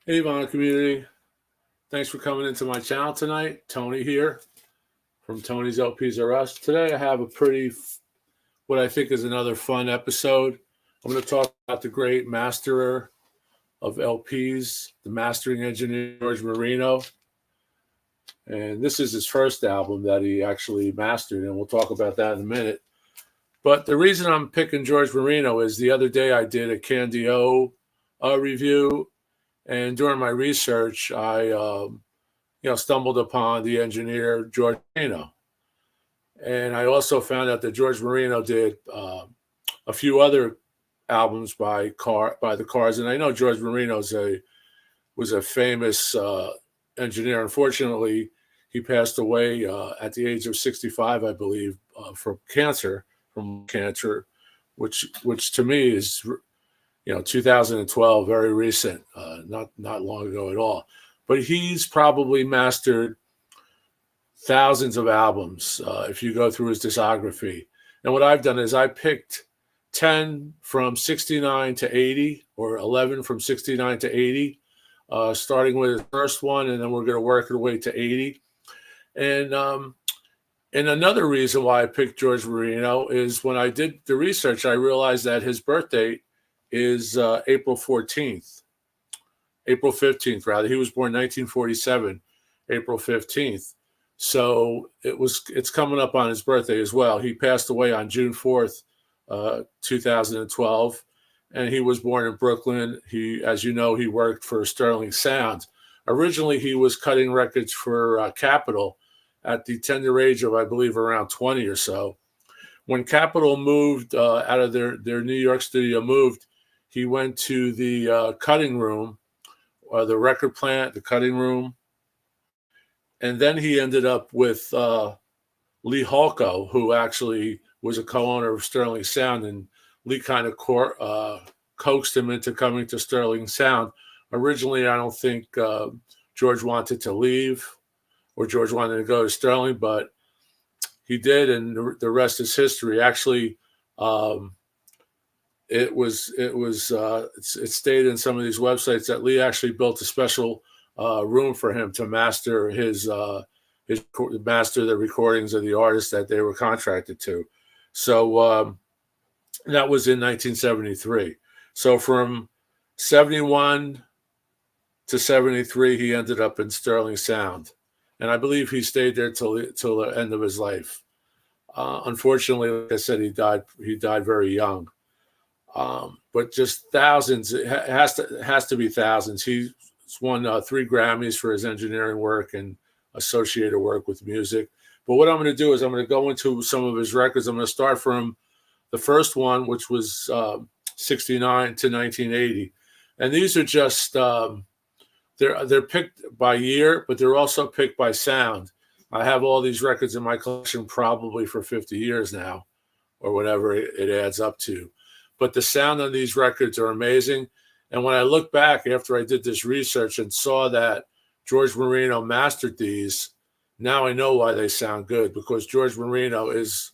Hey, Vaughn community. Thanks for coming into my channel tonight. Tony here from Tony's LPs Are Us. Today I have what I think is another fun episode. I'm going to talk about the great masterer of LPs, the mastering engineer, George Marino. And this is his first album that he actually mastered, and we'll talk about that in a minute. But the reason I'm picking George Marino is the other day I did a Candy-O review, and during my research, I stumbled upon the engineer George Marino, and I also found out that George Marino did a few other albums by the Cars, and I know George Marino was a famous engineer. Unfortunately, he passed away at the age of 65, I believe, from cancer, which to me is 2012, very recent, not long ago at all. But he's probably mastered thousands of albums if you go through his discography. And what I've done is I picked 10 from 69 to 80, or 11 from 69 to 80, starting with the first one, and then we're going to work our way to 80. And another reason why I picked George Marino is when I did the research, I realized that his birthday is April 15th, rather. He was born 1947, April 15th. So it's coming up on his birthday as well. He passed away on June 4th, 2012, and he was born in Brooklyn. As you know, he worked for Sterling Sound. Originally, he was cutting records for Capitol at the tender age of, I believe, around 20 or so. When Capitol moved out of their New York studio, he went to the cutting room, or the record plant, the cutting room. And then he ended up with Lee Halko, who actually was a co-owner of Sterling Sound. And Lee kind of coaxed him into coming to Sterling Sound. Originally, I don't think George wanted to leave, or George wanted to go to Sterling, but he did, and the rest is history. Actually, it stayed in some of these websites that Lee actually built a special room for him to master master the recordings of the artists that they were contracted to. So that was in 1973. So from 71 to 73, he ended up in Sterling Sound, and I believe he stayed there till the end of his life. Unfortunately, like I said, he died very young. But just thousands, it has to be thousands. He's won 3 Grammys for his engineering work and associated work with music. But what I'm going to do is I'm going to go into some of his records. I'm going to start from the first one, which was 69 to 1980. And these are just, they're picked by year, but they're also picked by sound. I have all these records in my collection probably for 50 years now, or whatever it adds up to. But the sound on these records are amazing. And when I look back after I did this research and saw that George Marino mastered these, now I know why they sound good, because George Marino is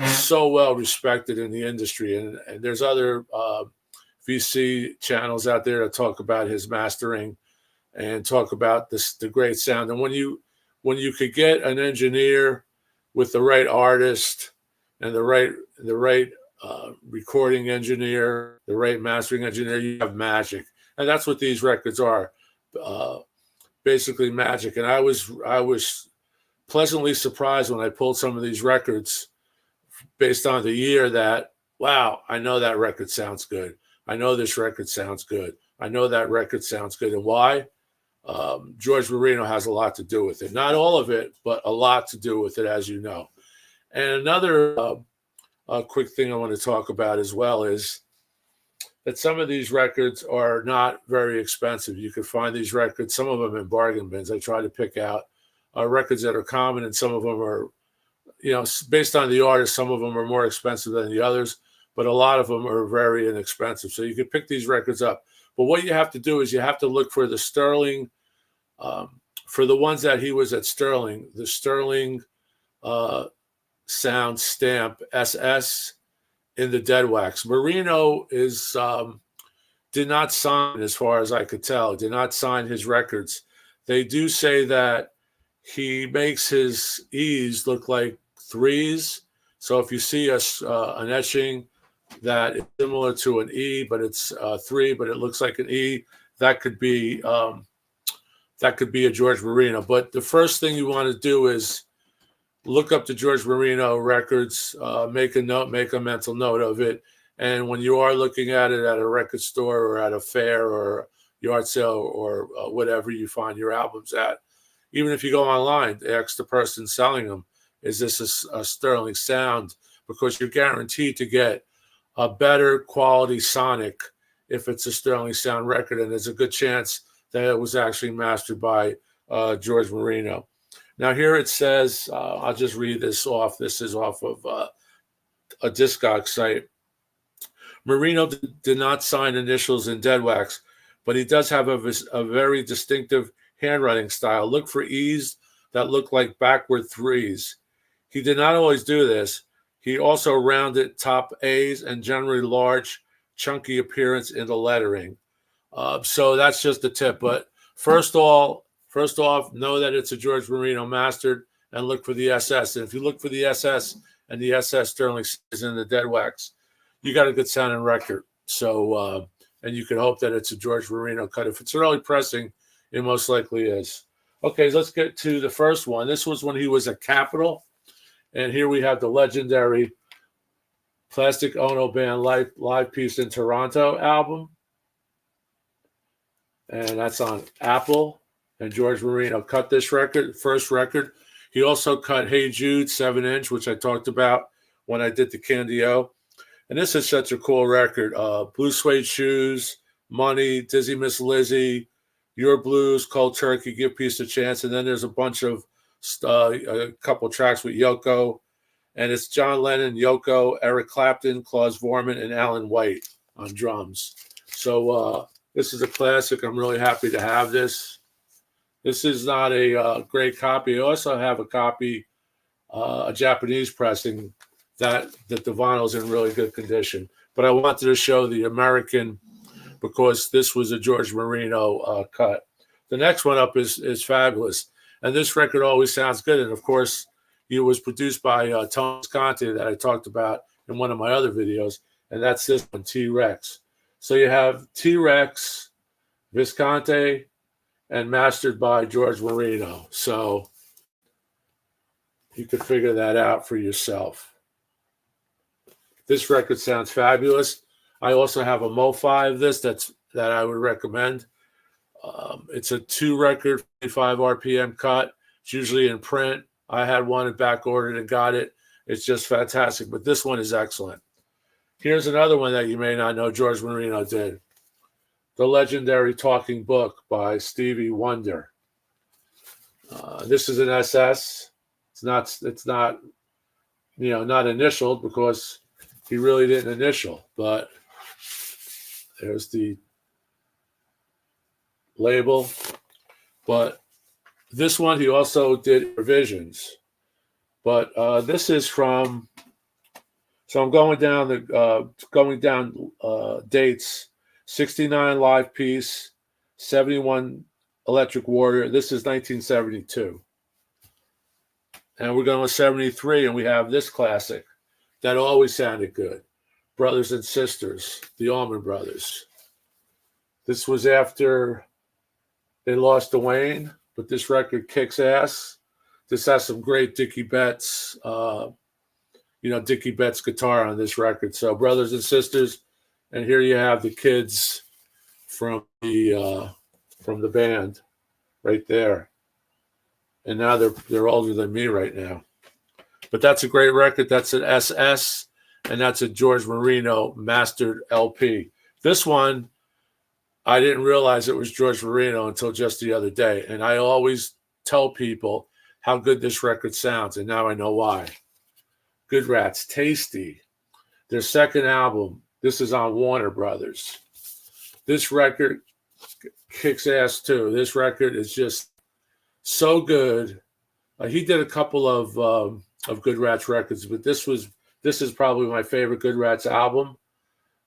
so well respected in the industry. And there's other VC channels out there that talk about his mastering and talk about the great sound. And when you could get an engineer with the right artist and the right recording engineer, the right mastering engineer, you have magic. And that's what these records are, basically magic. And I was pleasantly surprised when I pulled some of these records based on the year that, wow, I know that record sounds good. I know this record sounds good. I know that record sounds good. And why? George Marino has a lot to do with it. Not all of it, but a lot to do with it, as you know. And another quick thing I want to talk about as well is that some of these records are not very expensive. You can find these records, some of them in bargain bins. I try to pick out records that are common, and some of them are, based on the artist, some of them are more expensive than the others, but a lot of them are very inexpensive. So you can pick these records up. But what you have to do is you have to look for the Sterling, for the ones that he was at Sterling, the Sterling sound stamp SS in the dead wax. Marino did not sign, as far as I could tell, did not sign his records. They do say that he makes his E's look like threes. So if you see an etching that is similar to an E, but it's three, but it looks like an E, that could be a George Marino. But the first thing you want to do is look up the George Marino records, make a mental note of it. And when you are looking at it at a record store or at a fair or yard sale or whatever you find your albums at, even if you go online, ask the person selling them, is this a sterling sound? Because you're guaranteed to get a better quality sonic if it's a sterling sound record. And there's a good chance that it was actually mastered by George Marino. Now here it says, I'll just read this off. This is off of a Discog site. Marino did not sign initials in dead wax, but he does have a very distinctive handwriting style. Look for E's that look like backward threes. He did not always do this. He also rounded top A's and generally large, chunky appearance in the lettering. So that's just a tip. But first off, know that it's a George Marino mastered and look for the SS. And if you look for the SS and the SS sterling is in the dead wax, you got a good sounding record. So, and you can hope that it's a George Marino cut. If it's early pressing, it most likely is. Okay, let's get to the first one. This was when he was at Capitol. And here we have the legendary Plastic Ono Band live piece in Toronto album. And that's on Apple. And George Marino cut this record, first record. He also cut Hey Jude 7-inch, which I talked about when I did the Candy-O. And this is such a cool record. Blue Suede Shoes, Money, Dizzy Miss Lizzie, Your Blues, Cold Turkey, Give Peace a Chance. And then there's a bunch of a couple tracks with Yoko. And it's John Lennon, Yoko, Eric Clapton, Klaus Vorman, and Alan White on drums. So this is a classic. I'm really happy to have this. This is not a great copy. I also have a copy, a Japanese pressing, that the vinyl's in really good condition. But I wanted to show the American because this was a George Marino cut. The next one up is fabulous. And this record always sounds good. And, of course, it was produced by Tony Visconti that I talked about in one of my other videos. And that's this one, T-Rex. So you have T-Rex, Visconti, and mastered by George Marino. So you could figure that out for yourself. This record sounds fabulous. I also have a Mo-Fi of this that I would recommend. It's a 2-record, 55 RPM cut. It's usually in print. I had one and back ordered and got it. It's just fantastic. But this one is excellent. Here's another one that you may not know George Marino did. The legendary Talking Book by Stevie Wonder. This is an SS. It's not not initialed because he really didn't initial, but there's the label. But this one he also did revisions. But this is from. So I'm going down dates. 69 live piece, 71 Electric Warrior. This is 1972. And we're going with 73, and we have this classic that always sounded good. Brothers and Sisters, the Allman Brothers. This was after they lost to Wayne, but this record kicks ass. This has some great Dickie Betts, Dickie Betts guitar on this record. So Brothers and Sisters, and here you have the kids from the band right there. And now they're older than me right now. But that's a great record. That's an SS, and that's a George Marino mastered LP. This one, I didn't realize it was George Marino until just the other day. And I always tell people how good this record sounds, and now I know why. Good Rats, Tasty. Their second album, this is on Warner Brothers. This record kicks ass too. This record is just so good. He did a couple of Good Rats records, but this is probably my favorite Good Rats album.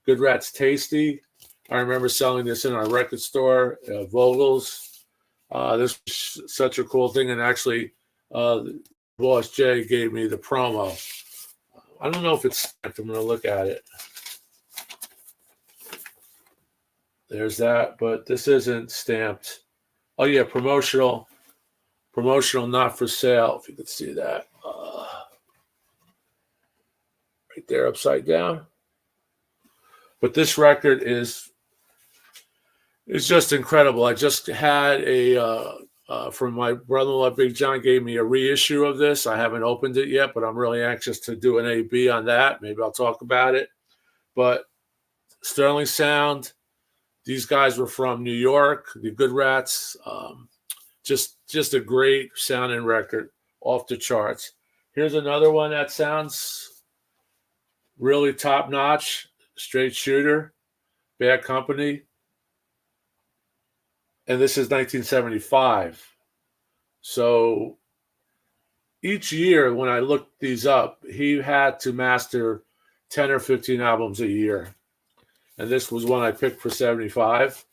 Good Rats Tasty. I remember selling this in our record store, Vogel's. This was such a cool thing, and actually, Boss Jay gave me the promo. I don't know if it's stamped. I'm going to look at it. There's that, but this isn't stamped. Oh yeah, promotional, not for sale. If you could see that, right there, upside down. But this record is just incredible. I just had from my brother-in-law, Big John, gave me a reissue of this. I haven't opened it yet, but I'm really anxious to do an AB on that. Maybe I'll talk about it. But Sterling Sound, these guys were from New York, the Good Rats. Just a great sounding record, off the charts. Here's another one that sounds really top-notch. Straight Shooter, Bad Company. And this is 1975. So each year when I looked these up, he had to master 10 or 15 albums a year. And this was one I picked for 75.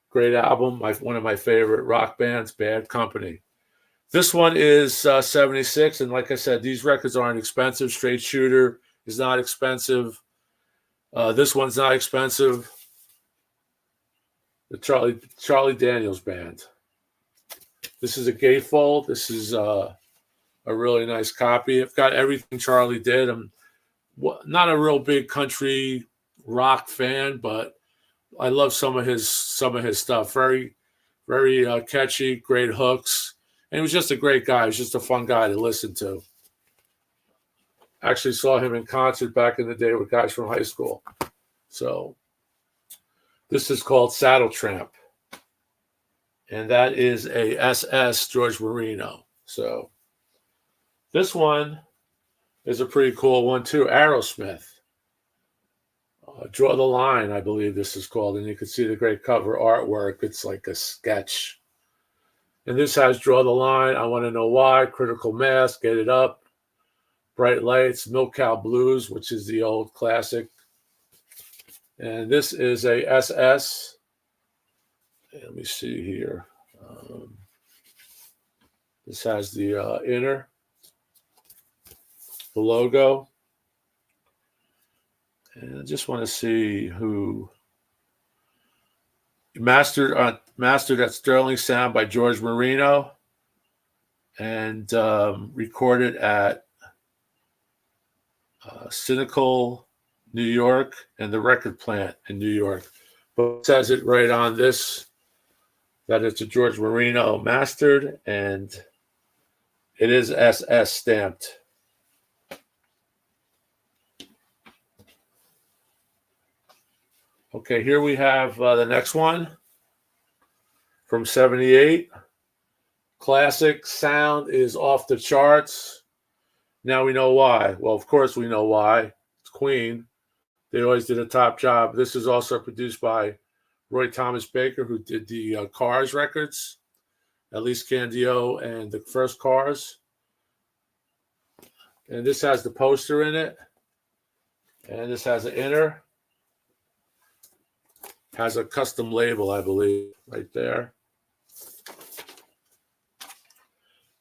Great album, one of my favorite rock bands, Bad Company. This one is 76, and like I said, these records aren't expensive. Straight Shooter is not expensive. This one's not expensive. The Charlie Daniels Band. This is a gatefold. This is a really nice copy. I've got everything Charlie did. I'm not a real big country rock fan, but I love some of his stuff. Very, very catchy, great hooks. And he was just a great guy. He was just a fun guy to listen to. Actually saw him in concert back in the day with guys from high school. So this is called Saddle Tramp. And that is a SS George Marino. So this one is a pretty cool one too. Aerosmith. Draw the Line, I believe this is called. And you can see the great cover artwork. It's like a sketch. And this has Draw the Line, I Want to Know Why, Critical Mass, Get It Up, Bright Lights, Milk Cow Blues, which is the old classic. And this is a SS. Let me see here. This has the inner, the logo. And I just want to see who mastered at Sterling Sound by George Marino, and recorded at Cynical, New York, and the Record Plant in New York. But it says it right on this that it's a George Marino mastered, and it is SS stamped. Okay, here we have the next one from 78. Classic sound is off the charts. Now we know why. Well, of course we know why. It's Queen. They always did a top job. This is also produced by Roy Thomas Baker, who did the Cars records, Elise Candio, and the first Cars. And this has the poster in it. And this has an inner. Has a custom label, I believe, right there.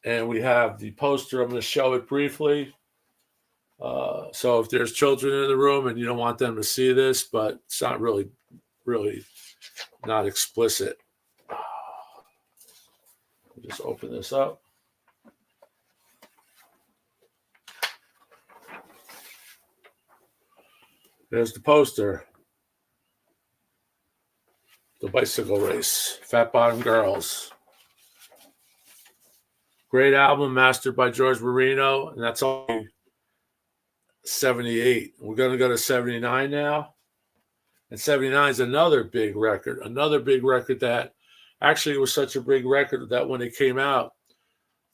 And we have the poster. I'm going to show it briefly. So if there's children in the room and you don't want them to see this, but it's not really not explicit. I'll just open this up. There's the poster. The bicycle race, Fat Bottom Girls. Great album, mastered by George Marino, and that's only 78. We're going to go to 79 now. And 79 is another big record that actually was such a big record that when it came out,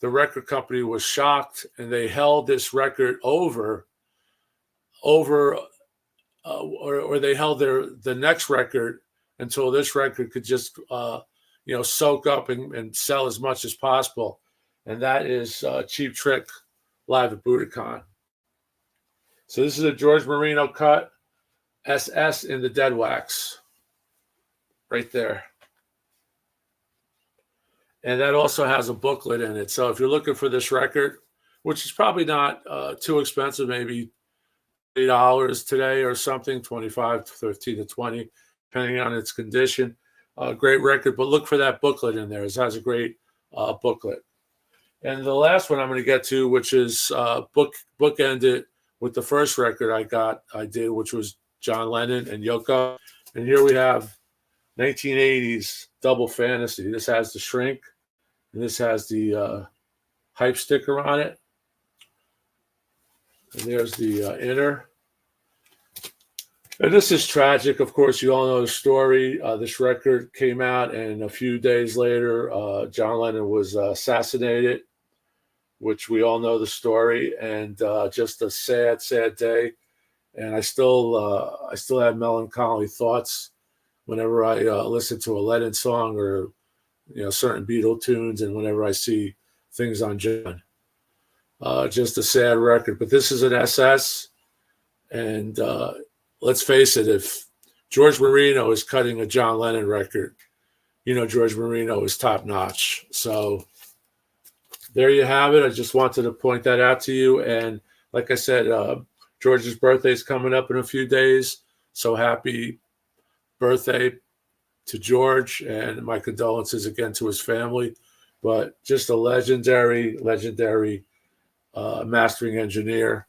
the record company was shocked, and they held this record or they held the next record until this record could just, soak up and sell as much as possible. And that is Cheap Trick live at Budokan. So this is a George Marino cut, SS in the dead wax. right there. And that also has a booklet in it. So if you're looking for this record, which is probably not too expensive, maybe $30 today or something, 25 to 15 to 20, depending on its condition. Great record, but look for that booklet in there. It has a great booklet. And the last one I'm going to get to, which is bookended with the first record I did, which was John Lennon and Yoko. And here we have 1980s Double Fantasy. This has the shrink, and this has the hype sticker on it. And there's the inner. And this is tragic. Of course, you all know the story. This record came out, and a few days later, John Lennon was assassinated, which we all know the story. And just a sad, sad day. And I still have melancholy thoughts whenever I listen to a Lennon song or certain Beatle tunes, and whenever I see things on John. Just a sad record. But this is an SS, and let's face it, if George Marino is cutting a John Lennon record, George Marino is top notch. So there you have it. I just wanted to point that out to you. And like I said, George's birthday is coming up in a few days. So happy birthday to George, and my condolences again to his family. But just a legendary mastering engineer.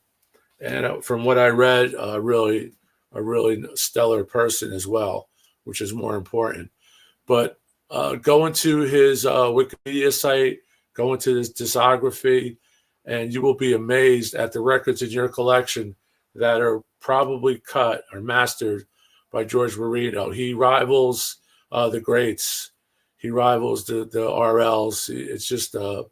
And from what I read, a really stellar person as well, which is more important. But go into his Wikipedia site, go into his discography, and you will be amazed at the records in your collection that are probably cut or mastered by George Marino. He rivals the greats. He rivals the RLs. It's just a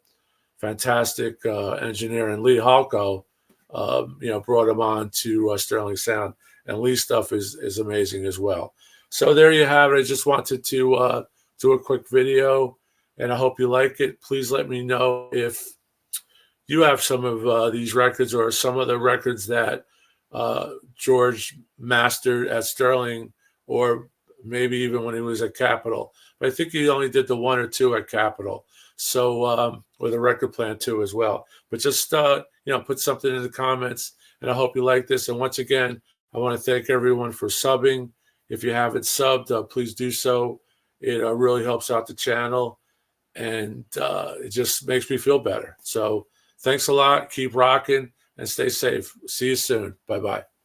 fantastic engineer. And Lee Halko, brought him on to Sterling Sound. And Lee's stuff is amazing as well. So there you have it. I just wanted to do a quick video, and I hope you like it. Please let me know if you have some of these records or some of the records that George mastered at Sterling, or maybe even when he was at Capitol. But I think he only did the one or two at Capitol. So, with a record plan too as well. But just, put something in the comments, and I hope you like this. And once again, I want to thank everyone for subbing. If you haven't subbed, please do so. It really helps out the channel, and it just makes me feel better. So thanks a lot. Keep rocking and stay safe. See you soon. Bye-bye.